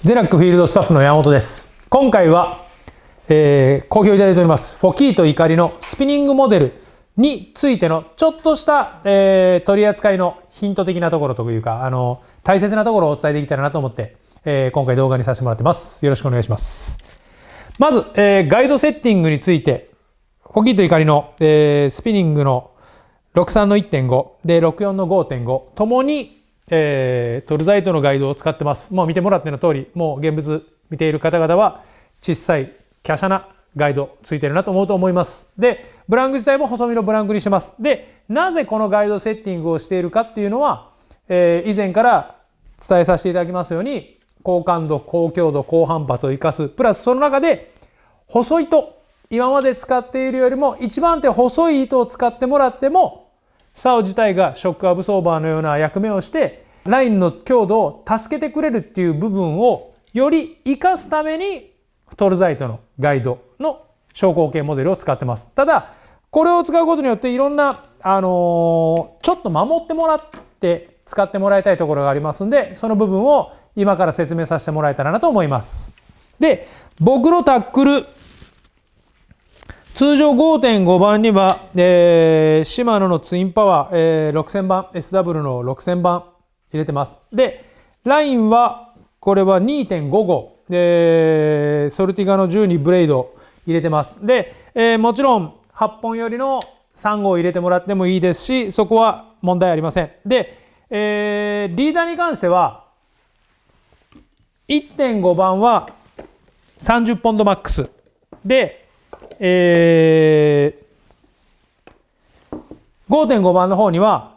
ゼナックフィールドスタッフの山本です。今回は、好評いただいておりますフォキーと怒りのスピニングモデルについてのちょっとした、取り扱いのヒント的なところというか大切なところをお伝えできたらなと思って、今回動画にさせてもらってます。よろしくお願いします。まず、ガイドセッティングについてフォキーと怒りの、スピニングの63の 1.5 で64の 5.5 ともにトルザイトのガイドを使ってます。もう見てもらっての通り、もう現物見ている方々は小さい華奢なガイドついてるなと思います。で、ブランク自体も細身のブランクにしてます。で、なぜこのガイドセッティングをしているかっていうのは、以前から伝えさせていただきますように、高感度、高強度、高反発を生かす。プラスその中で細い糸、今まで使っているよりも一番手細い糸を使ってもらっても、竿自体がショックアブソーバーのような役目をしてラインの強度を助けてくれるっていう部分をより活かすためにトルザイトのガイドの昇降系モデルを使ってます。ただこれを使うことによっていろんな、ちょっと守ってもらって使ってもらいたいところがありますんで、その部分を今から説明させてもらえたらなと思います。で、僕のタックル通常 5.5 番には、シマノのツインパワー、6000番 SW の6000番入れてます。で、ラインはこれは 2.5 号、ソルティガの12ブレイド入れてます。で、もちろん8本よりの3号入れてもらってもいいですし、そこは問題ありません。で、リーダーに関しては 1.5 番は30ポンドマックスで、5.5 番の方には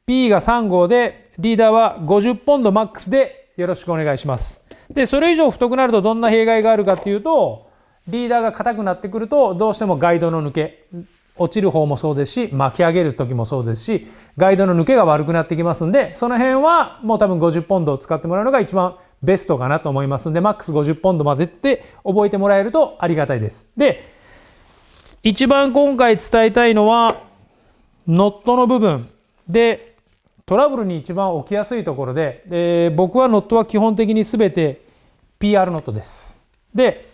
P が3号でリーダーは50ポンドマックスでよろしくお願いします。で、それ以上太くなるとどんな弊害があるかっていうと、リーダーが硬くなってくるとどうしてもガイドの抜け、落ちる方もそうですし巻き上げる時もそうですし、ガイドの抜けが悪くなってきますんで、その辺はもう多分50ポンドを使ってもらうのが一番ベストかなと思いますんで、マックス50ポンドまでって覚えてもらえるとありがたいです。で、一番今回伝えたいのはノットの部分で、トラブルに一番起きやすいところで、僕はノットは基本的に全て PR ノットです。で、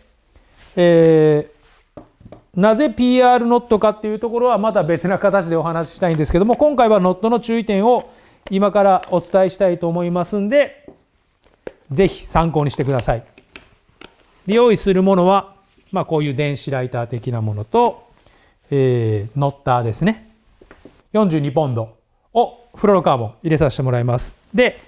なぜ PR ノットかっていうところはまた別な形でお話ししたいんですけども、今回はノットの注意点を今からお伝えしたいと思いますんで、ぜひ参考にしてください。で、用意するものはこういう電子ライター的なものと、ノッターですね。42ポンドをフロロカーボン入れさせてもらいます。で、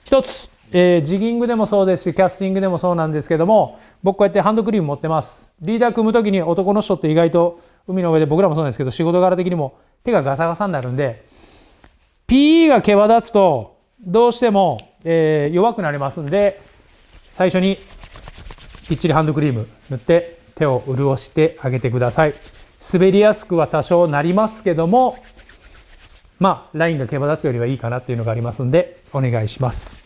一つ、ジギングでもそうですし、キャスティングでもそうなんですけども、僕こうやってハンドクリーム持ってます。リーダー組むときに男の人って意外と海の上で、僕らもそうなんですけど、仕事柄的にも手がガサガサになるんで、PE が毛羽立つとどうしても、弱くなりますんで、最初にきっちりハンドクリーム塗って手を潤してあげてください。滑りやすくは多少なりますけども、ラインが毛羽立つよりはいいかなっていうのがありますんで、お願いします。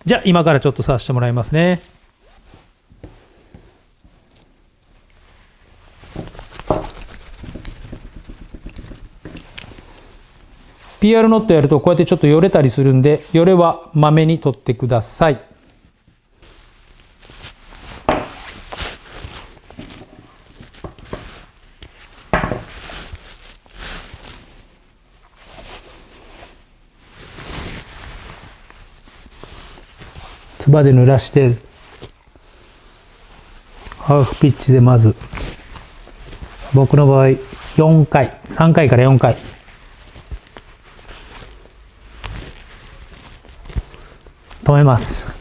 じゃあ今からちょっとさせてもらいますね。PR ノットやるとこうやってちょっとよれたりするんで、よれはまめに取ってください。つばで濡らしてハーフピッチでまず僕の場合4回3回から4回止めます。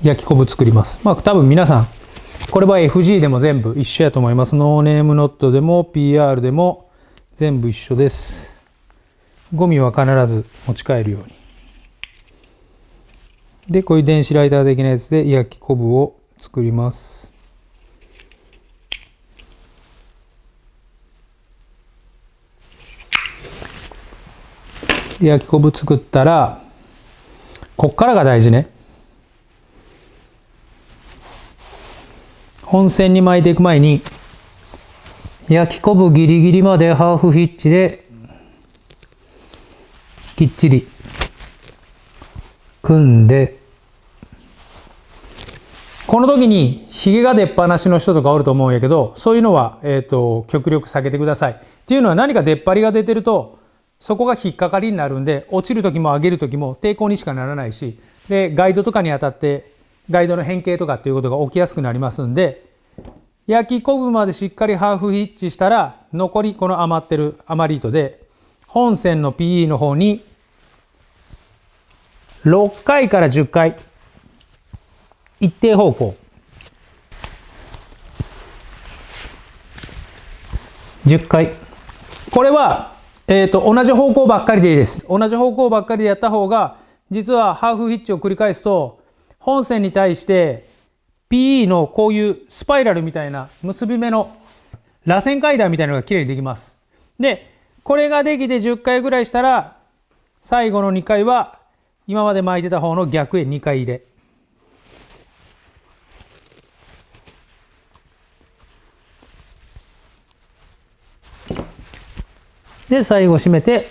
焼きこぶ作ります。多分皆さんこれは FG でも全部一緒やと思います。ノーネームノットでも PR でも全部一緒です。ゴミは必ず持ち帰るように。で、こういう電子ライター的なやつで焼きこぶを作ります。で、焼きこぶ作ったら、こっからが大事ね。本線に巻いていく前に、焼きこぶギリギリまでハーフヒッチできっちり組んでこの時にヒゲが出っ放しの人とかおると思うんやけど、そういうのは、極力避けてください。っていうのは、何か出っ張りが出てるとそこが引っかかりになるんで、落ちる時も上げる時も抵抗にしかならないし、でガイドとかに当たってガイドの変形とかっていうことが起きやすくなりますんで、焼きこぶまでしっかりハーフヒッチしたら、残りこの余ってる余り糸で本線の PE の方に6回から10回一定方向10回、これは、同じ方向ばっかりでいいです。同じ方向ばっかりでやった方が、実はハーフヒッチを繰り返すと本線に対して PE のこういうスパイラルみたいな結び目の螺旋階段みたいなのがきれいにできます。でこれができて10回ぐらいしたら、最後の2回は今まで巻いてた方の逆へ2回入れ、で最後締めて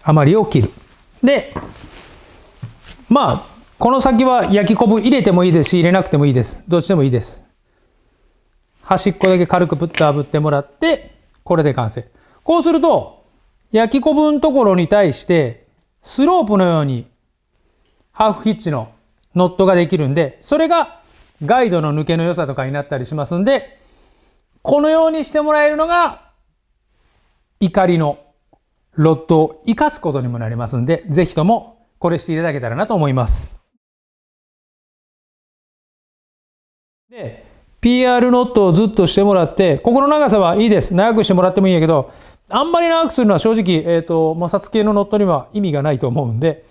余りを切る。でまあこの先は焼きこぶ入れてもいいですし、入れなくてもいいです。どっちでもいいです。端っこだけ軽くプッと炙ってもらって、これで完成。こうすると焼きこぶのところに対してスロープのようにハーフヒッチのノットができるんで、それがガイドの抜けの良さとかになったりしますんで、このようにしてもらえるのが怒りのロッドを生かすことにもなりますんで、ぜひともこれしていただけたらなと思います。で PR ノットをずっとしてもらって、ここの長さはいいです。長くしてもらってもいいんやけど、あんまり長くするのは正直、摩擦系のノットには意味がないと思うんで、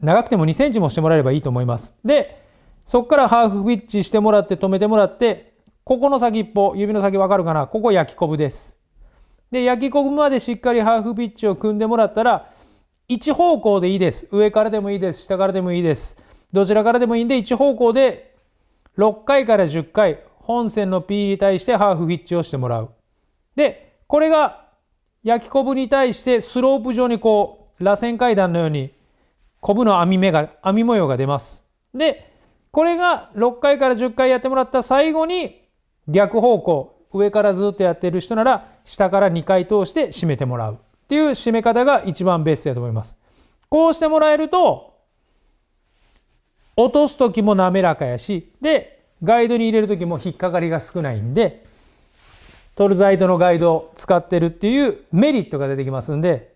長くても2センチもしてもらえればいいと思います。でそこからハーフピッチしてもらって止めてもらって、ここの先っぽ、指の先わかるかな、ここ焼きこぶです。で焼きこぶまでしっかりハーフピッチを組んでもらったら、一方向でいいです。上からでもいいです。下からでもいいです。どちらからでもいいんで、一方向で6回から10回本線の P に対してハーフピッチをしてもらう。でこれが焼きこぶに対してスロープ状にこう螺旋階段のようにこぶの網模様が出ます。でこれが6回から10回やってもらった最後に、逆方向、上からずっとやってる人なら下から2回通して締めてもらうっていう締め方が一番ベストだと思います。こうしてもらえると落とす時も滑らかやし、でガイドに入れる時も引っかかりが少ないんで、トルザイトのガイドを使ってるっていうメリットが出てきますんで、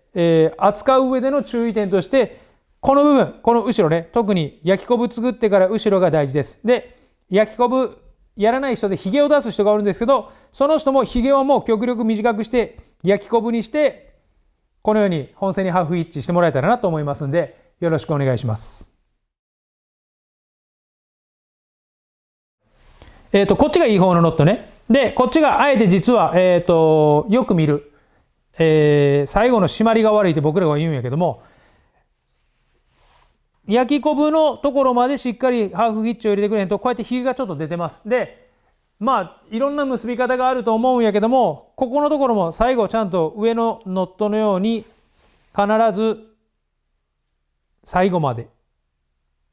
扱う上での注意点として、この部分、この後ろね、特に焼きこぶ作ってから後ろが大事です。で焼きこぶやらない人でヒゲを出す人がおるんですけど、その人もヒゲをもう極力短くして焼きこぶにして、このように本線にハーフイッチしてもらえたらなと思いますんで、よろしくお願いします。こっちがいい方のノットね。でこっちがあえて実は、よく見る、最後の締まりが悪いって僕らが言うんやけども、焼きこぶのところまでしっかりハーフヒッチを入れてくれんと、こうやってヒゲがちょっと出てます。でまあいろんな結び方があると思うんやけども、ここのところも最後ちゃんと上のノットのように必ず最後まで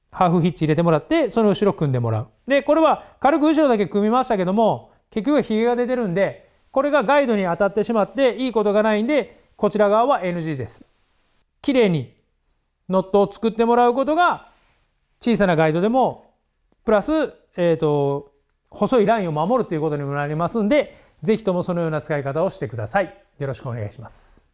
ハーフヒッチ入れてもらって、その後ろ組んでもらう。でこれは軽く後ろだけ組みましたけども、結局はヒゲが出てるんで、これがガイドに当たってしまっていいことがないんで、こちら側は NG です。きれいにノットを作ってもらうことが小さなガイドでもプラス、細いラインを守るということにもなりますんで、ぜひともそのような使い方をしてください。よろしくお願いします。